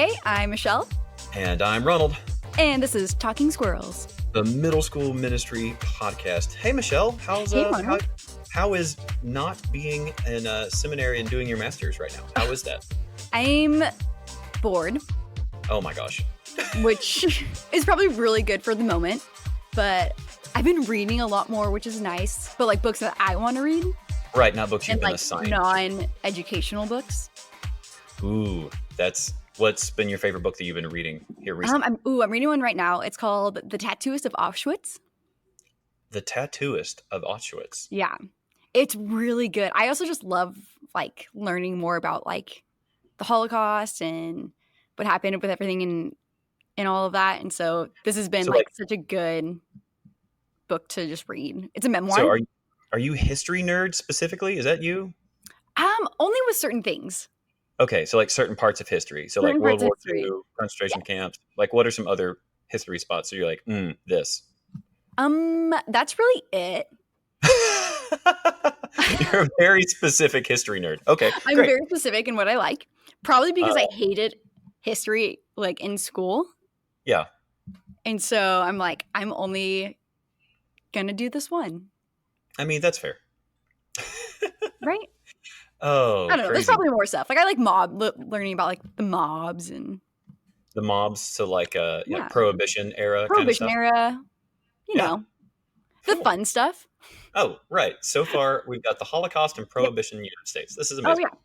Hey, I'm Michelle, And I'm Ronald, and this is Talking Squirrels. the Middle School Ministry Podcast. Hey, Michelle, Hey, Ronald. how is not being in a seminary and doing your master's right now? How is that? I'm bored, Oh my gosh. which is probably really good for the moment, but I've been reading a lot more, which is nice, but like books that I want to read Right, not books you've and been like assigned. non-educational books. Ooh, what's been your favorite book that you've been reading here recently? I'm reading one right now. It's called The Tattooist of Auschwitz. The Tattooist of Auschwitz. Yeah, it's really good. I also just love like learning more about like the Holocaust and what happened with everything and all of that. And so this has been So like such a good book to just read. It's a memoir. so are you history nerd specifically? Is that you? Only with certain things. Okay, so like certain parts of history. So like Certain World parts of War history. II, concentration Yes. camps. Like what are some other history spots that you're like, this? That's really it. You're a very specific history nerd. Okay, I'm great. very specific in what I like. Probably because Uh, I hated history like in school. yeah. And so I'm like, I'm only gonna do this one. I mean, that's fair. Right? Oh, I don't know. There's crazy. probably more stuff. Like I like learning about like the mobs and The mobs, so like Yeah. Prohibition era Prohibition kind of stuff. era, Yeah. the Cool. fun stuff. Oh, right. So far, we've got the Holocaust and Prohibition in the United States. This is Oh amazing. yeah.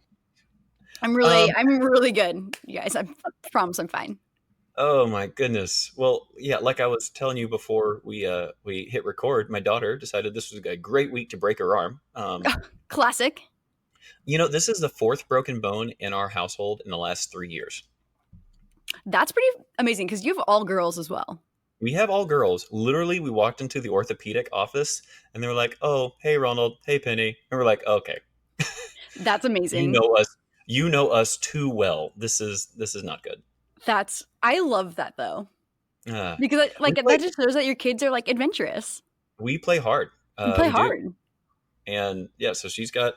I'm Um, really good, you guys. I promise I'm fine. oh my goodness. Well, yeah, like I was telling you before we hit record, my daughter decided this was a great week to break her arm. Classic. This is the fourth broken bone in our household in the last 3 years. That's pretty amazing because you have all girls as well. We have all girls. Literally, we walked into the orthopedic office and they were like, "Oh, hey Ronald, hey Penny," and we're like, "Okay, That's you amazing. know us, you know us too well. This is not good." I love that though Uh, because we like play, that just shows that your kids are like adventurous. we play hard. You play We do, hard. and yeah. So she's got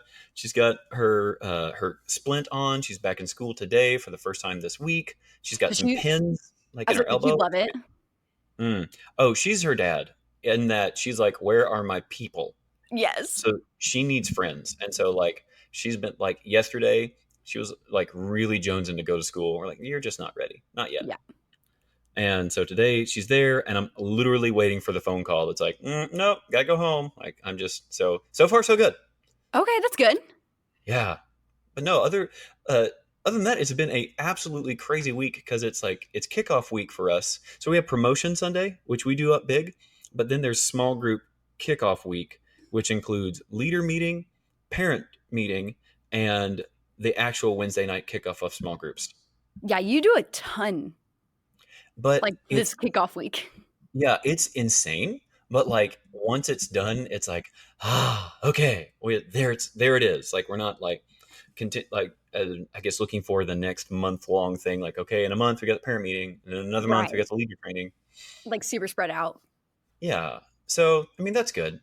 her splint on. She's back in school today for the first time this week. She's got Does some she? pins like I in was her like, you elbow. love it. Oh, she's her dad, in that she's like, "Where are my people?" Yes. So she needs friends, and so like she's been like yesterday she was like really jonesing to go to school. We're like, "You're just not ready, not yet." Yeah. And so today she's there, and I'm literally waiting for the phone call that's like, "Nope, gotta go home." Like I'm just so far so good. Okay, that's good. Yeah, but no other than that, it's been a absolutely crazy week because it's kickoff week for us. So we have promotion Sunday, which we do up big, but then there's small group kickoff week, which includes leader meeting, parent meeting, and the actual Wednesday night kickoff of small groups. Yeah, you do a ton But like this kickoff week. it's insane. But like once it's done, it's like, okay, there it is. Like we're not like I guess looking for the next month long thing. Like, okay, in a month we got the parent meeting, and in another month we Right. got the leader training. Like super spread out. Yeah. So I mean that's good.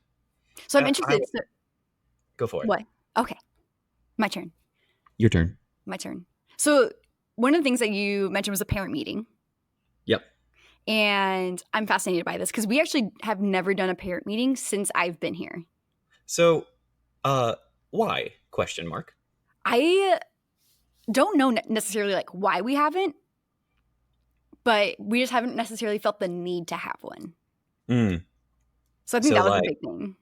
So I'm interested. Go for it. What? Okay. My turn. Your turn. My turn. So one of the things that you mentioned was a parent meeting. Yep. And I'm fascinated by this because we actually have never done a parent meeting since I've been here. So, why? Question mark. I don't know necessarily like why we haven't, but we just haven't necessarily felt the need to have one. So I think that was a big thing.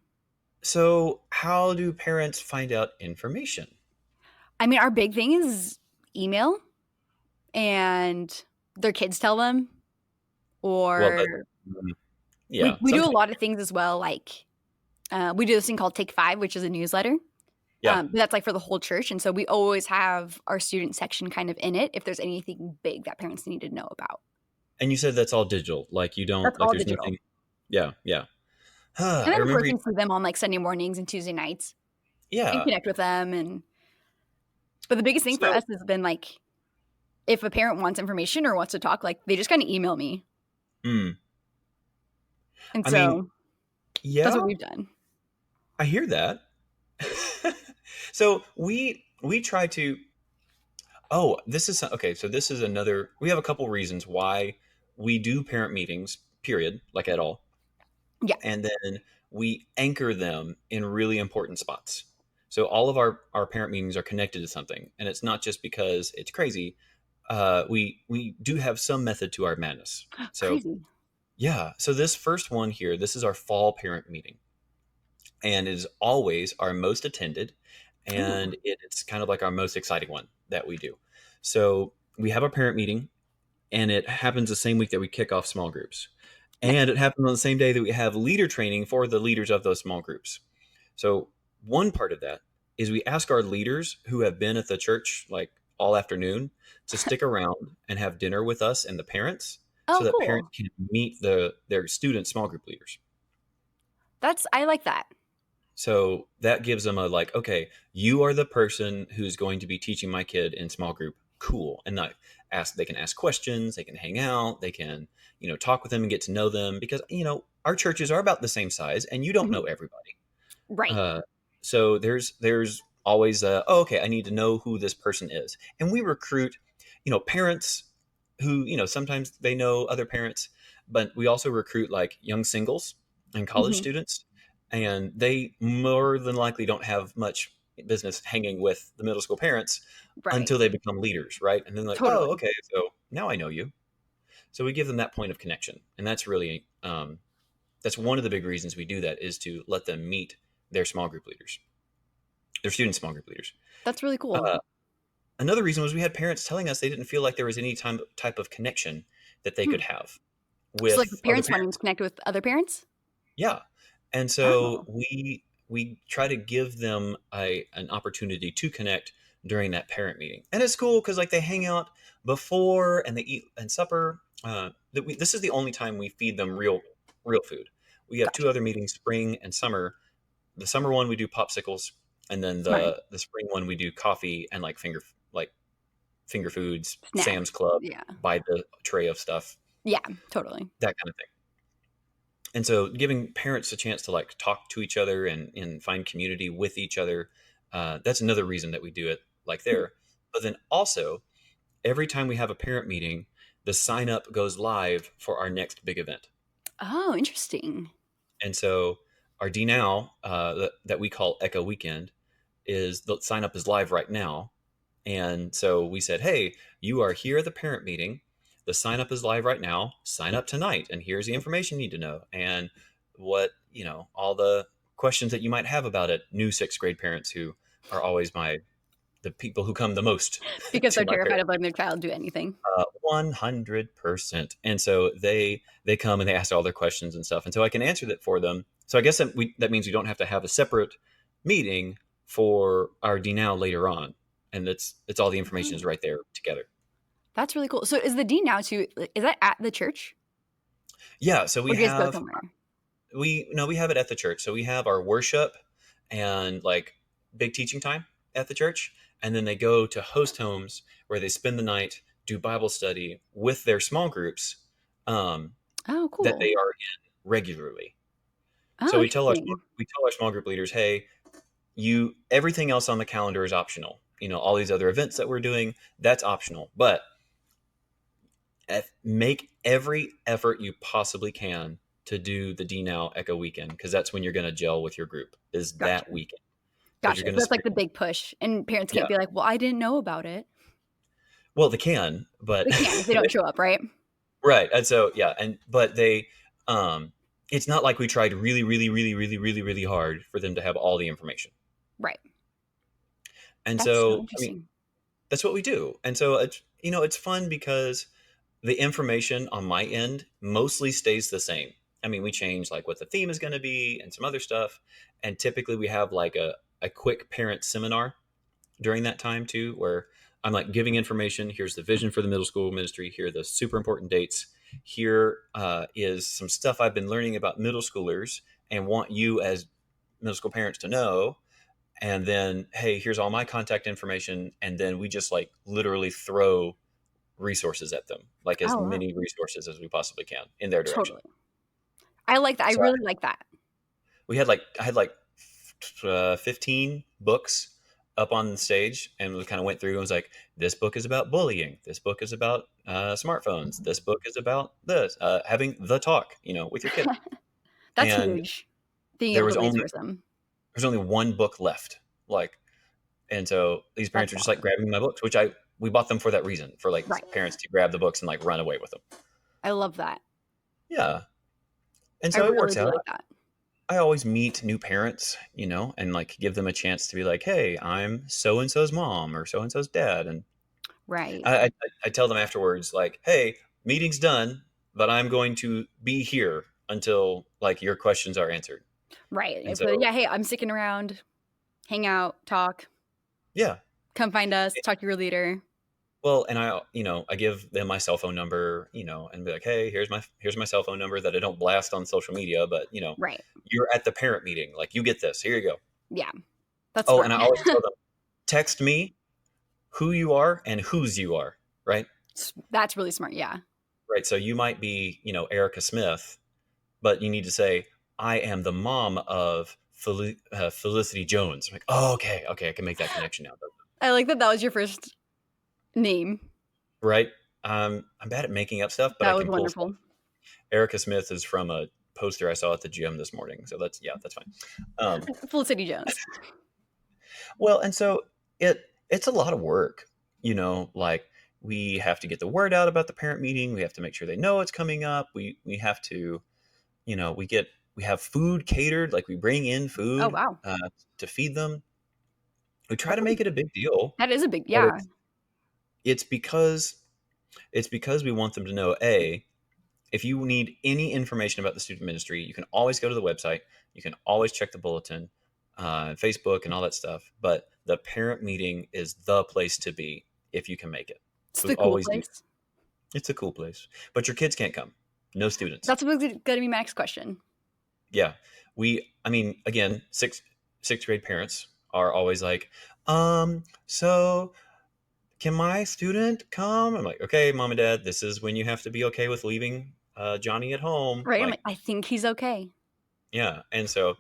So how do parents find out information? I mean, our big thing is email, and their kids tell them, or we do a lot of things as well. Like we do this thing called Take 5, which is a newsletter. Yeah. But that's like for the whole church. And so we always have our student section kind of in it if there's anything big that parents need to know about. And you said that's all digital. Like you don't That's like all there's digital. nothing. Yeah. And then of course you see them on like Sunday mornings and Tuesday nights. Yeah. And connect with them. But the biggest thing for us has been like if a parent wants information or wants to talk, like they just kind of email me. And so that's what we've done. I hear that. So we try to, Oh, this is okay. So this is another. We have a couple reasons why we do parent meetings. Period, like at all, Yeah. and then we anchor them in really important spots. So all of our parent meetings are connected to something, and it's not just because it's crazy. We do have some method to our madness. So Crazy. yeah. So this first one here, this is our fall parent meeting, and it is always our most attended, Oh, and it's kind of like our most exciting one that we do. So we have our parent meeting, and it happens the same week that we kick off small groups. nice. And it happens on the same day that we have leader training for the leaders of those small groups. So one part of that is we ask our leaders who have been at the church like all afternoon to stick around and have dinner with us and the parents so Oh, that parents cool. can meet their student small group leaders. I like that. So that gives them a like, okay, you are the person who's going to be teaching my kid in small group. Cool. And not ask, they can ask questions, they can hang out, they can, talk with them and get to know them because, our churches are about the same size and you don't know Mhm. everybody. Right. Uh, so there's always oh, okay, I need to know who this person is. And we recruit, parents who, sometimes they know other parents, but we also recruit like young singles and college Mhm. students, and they more than likely don't have much business hanging with the middle school parents Right. until they become leaders, right? And then like, oh, Totally. okay, so now I know you. So we give them that point of connection, and that's really that's one of the big reasons we do that is to let them meet their small group leaders, their student small group leaders. That's really cool. Uh, Another reason was we had parents telling us they didn't feel like there was any type of connection that they Hmm. could have So, like, with other parents wanting parents. to connect with other parents? Yeah. And so Oh, we try to give them an opportunity to connect during that parent meeting. And it's cool because like they hang out before and they eat and supper. This is the only time we feed them real food. We have two gotcha. other meetings, spring and summer. The summer one we do popsicles, and then Smart. the spring one we do coffee and like finger foods, Sam's Snacks. Club, Yeah. buy the tray of stuff, Yeah, totally. that kind of thing. And so giving parents a chance to like talk to each other and find community with each other, that's another reason that we do it like Hmm. there. But then also every time we have a parent meeting, the sign up goes live for our next big event. Oh, interesting. And so our D now that we call Echo Weekend is the sign up is live right now. And so we said, hey, you are here at the parent meeting. The sign up is live right now. Sign up tonight. And here's the information you need to know. And what, all the questions that you might have about it. New sixth grade parents who are always the people who come the most Because to they're my terrified parent. of letting their child do anything. 100%. And so they come and they ask all their questions and stuff. And so I can answer that for them. So I guess that means we don't have to have a separate meeting for our D now later on. And it's all the information is Oh, right there together. that's really cool. So, is the dean now too? Is that at the church, Yeah. So or do you guys go somewhere? we have it at the church. So we have our worship and like big teaching time at the church. And then they go to host homes where they spend the night, do Bible study with their small groups. Um, Oh, that cool. they are in regularly. So Oh, interesting. we tell our small group leaders, hey, you everything else on the calendar is optional. All these other events that we're doing, that's optional. But make every effort you possibly can to do the D Now Echo weekend because that's when you're going to gel with your group is Gotcha. that weekend because you're Gotcha. So going to that's like spend the big push, and parents yeah. can't be like, "Well, I didn't know about it." Well, they can, but They can if they don't show up, right? right. And so yeah, and but they it's not like we tried really really really really really really hard for them to have all the information. Right. And That's so so, I mean, interesting. that's what we do. And so it's fun because the information on my end mostly stays the same. I mean, we change like what the theme is going to be and some other stuff. And typically we have like a quick parent seminar during that time too, where I'm like giving information. Here's the vision for the middle school ministry. Here are the super important dates. Here is some stuff I've been learning about middle schoolers and want you as middle school parents to know. And then, hey, here's all my contact information. And then we just like literally throw resources at them, like as Oh, wow. many resources as we possibly can in their direction. Totally. I like that. I So really like that. I had like 15 books up on the stage and we kind of went through and was like, this book is about bullying. This book is about smartphones. This book is about this, having the talk, with your kid. That's And huge. Being there able was to only resource them. there's only one book left. Like, and so these parents That's were just like awesome. grabbing my books, which we bought them for that reason, for like Right. parents to grab the books and like run away with them. I love that. Yeah. And I so it really works do out. like that. I always meet new parents, and like give them a chance to be like, hey, I'm so and so's mom or so and so's dad. And Right. I tell them afterwards, like, hey, meeting's done, but I'm going to be here until like your questions are answered. Right. And If, so, yeah, hey, I'm sticking around, hang out, talk, yeah. come find us, talk to your leader. Well, and I give them my cell phone number, and be like, hey, here's my cell phone number that I don't blast on social media, but Right. you're at the parent meeting, like you get this. Here you go. Yeah. That's Oh, smart. and I always tell them, text me who you are and whose you are, right? That's really smart. Yeah. Right. So you might be, Erica Smith, but you need to say, I am the mom of Felicity Jones. I'm like, oh, okay, I can make that connection now. I like that was your first name. Right. I'm bad at making up stuff, but That I was can pull stuff. wonderful. Erica Smith is from a poster I saw at the gym this morning. So that's fine. Felicity Jones. Well, and so it's a lot of work, like we have to get the word out about the parent meeting. We have to make sure they know it's coming up. We have to, we have food catered, like we bring in Oh, food wow. to feed them. We try to make it a big deal, That is a big, but yeah. it's because we want them to know, if you need any information about the student ministry, you can always go to the website. You can always check the bulletin, Facebook, and all that stuff. But the parent meeting is the place to be if you can make it. It's We the cool always do. place. It's a cool place, but your kids can't come. No students. That's going to be my next question. Yeah, again, sixth grade parents are always like, so can my student come? I'm like, okay, mom and dad, this is when you have to be okay with leaving Johnny at home. Right. I'm Like, like, I think he's okay. yeah. And so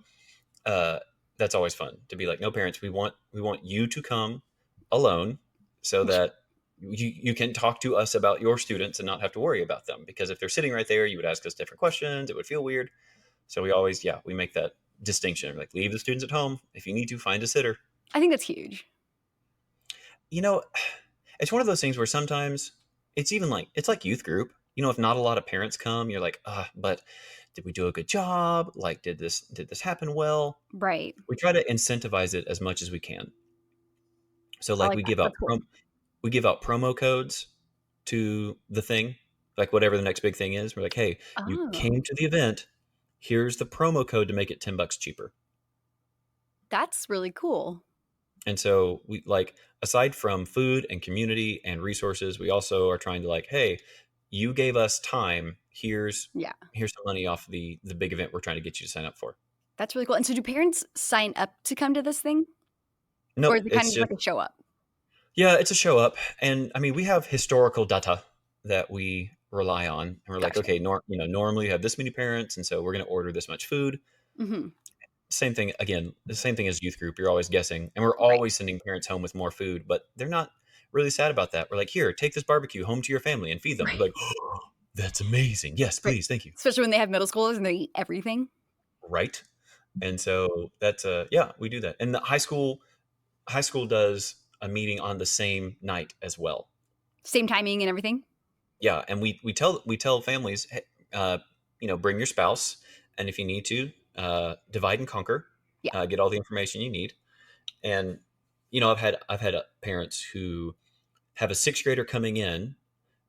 that's always fun to be like, no, parents, we want you to come alone so that you can talk to us about your students and not have to worry about them. Because if they're sitting right there, you would ask us different questions. It would feel weird. So we always, we make that distinction. Like, leave the students at home. If you need to, find a sitter. I think that's huge. It's one of those things where sometimes it's even like, it's like youth group. If not a lot of parents come, you're like, but did we do a good job? Like, did this happen well? Right. We try to incentivize it as much as we can. So like like we that. give out That's cool. we give out promo codes to the thing, like whatever the next big thing is. We're like, hey, you came to the event. Here's the promo code to make it $10 cheaper. That's really cool. And so we, like, aside from food and community and resources, we also are trying to, like, hey, you gave us time. Here's some money off the big event we're trying to get you to sign up for. That's really cool. And so do parents sign up to come to this thing? No, Or is it kind of just like a show up? Yeah, it's a show up. And I mean, we have historical data that we rely on. And we're like, okay, normally you have this many parents, and so we're going to order this much food. Mm-hmm. Same thing, again, the same thing as youth group. You're always guessing. And we're always sending parents home with more food, but they're not really sad about that. We're like, here, take this barbecue home to your family and feed them. They're like, oh, that's amazing. Yes, please. Thank you. Especially when they have middle schoolers and they eat everything. Right. And so that's, we do that. And the high school does a meeting on the same night as well. Same timing and everything. Yeah. And we tell families, hey, bring your spouse. And if you need to, divide and conquer, get all the information you need. And, I've had parents who have a 6th grader coming in,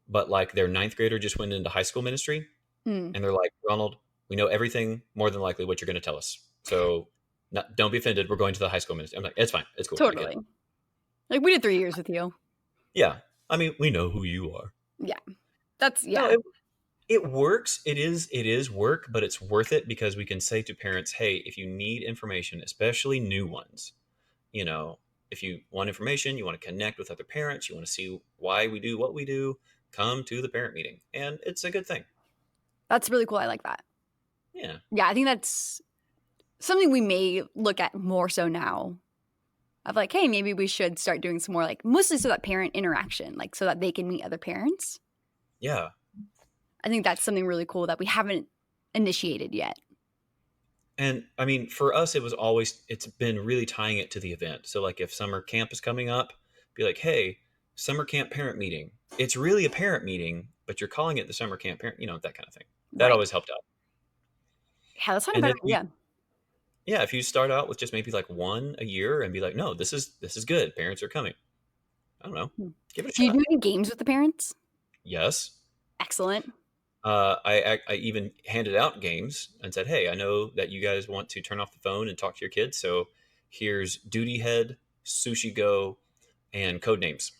but like their 9th grader just went into high school ministry. And they're like, Ronald, we know everything more than likely what you're going to tell us. So don't be offended. We're going to the high school ministry. I'm like, it's fine. It's cool. Totally. Like, we did 3 years with you. Yeah. I mean, we know who you are. Yeah. That's, No, it works. It is work, but it's worth it because we can say to parents, hey, if you need information, especially new ones, if you want information, you want to connect with other parents, you want to see why we do what we do, come to the parent meeting. And it's a good thing. That's really cool. I like that. Yeah. Yeah, I think that's something we may look at more so now. of like, hey, maybe we should start doing some more, like, mostly so that parent interaction, like, so that they can meet other parents. Yeah. I think that's something really cool that we haven't initiated yet. And I mean, for us, it's been really tying it to the event. So like if summer camp is coming up, be like, hey, summer camp parent meeting. It's really a parent meeting, but you're calling it the summer camp parent, that kind of thing. That always helped out. Yeah, that's not a And better then idea. Yeah, if you start out with just maybe like one a year and be like, no, this is good. Parents are coming. I don't know. Give it a Do you shot. do any games with the parents? Yes. Excellent. I even handed out games and said, hey, I know that you guys want to turn off the phone and talk to your kids. So here's Duty Head, Sushi Go, and Code Names.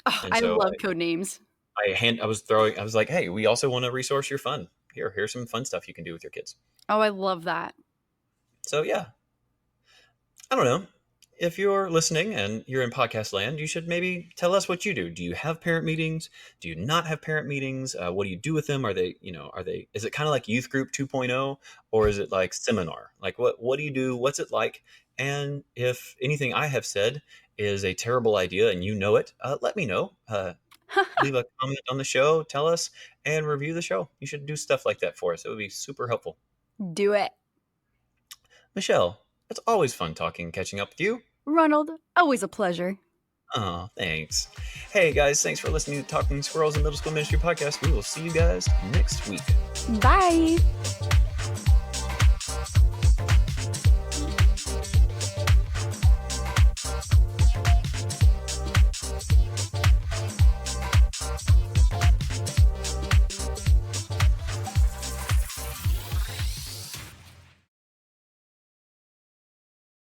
Oh, And I so love Code Names. I was like, hey, we also want to resource your fun. Here's some fun stuff you can do with your kids. Oh, I love that. So yeah, I don't know. If you're listening and you're in podcast land, you should maybe tell us what you do. Do you have parent meetings? Do you not have parent meetings? What do you do with them? Is it kind of like youth group 2.0 or is it like seminar? Like what do you do? What's it like? And if anything I have said is a terrible idea and you know it, let me know. Leave a comment on the show, tell us, and review the show. You should do stuff like that for us. It would be super helpful. Do it. Michelle, it's always fun catching up with you. Ronald, always a pleasure. Oh, thanks. Hey, guys, thanks for listening to Talking Squirrels in Middle School Ministry podcast. We will see you guys next week. Bye.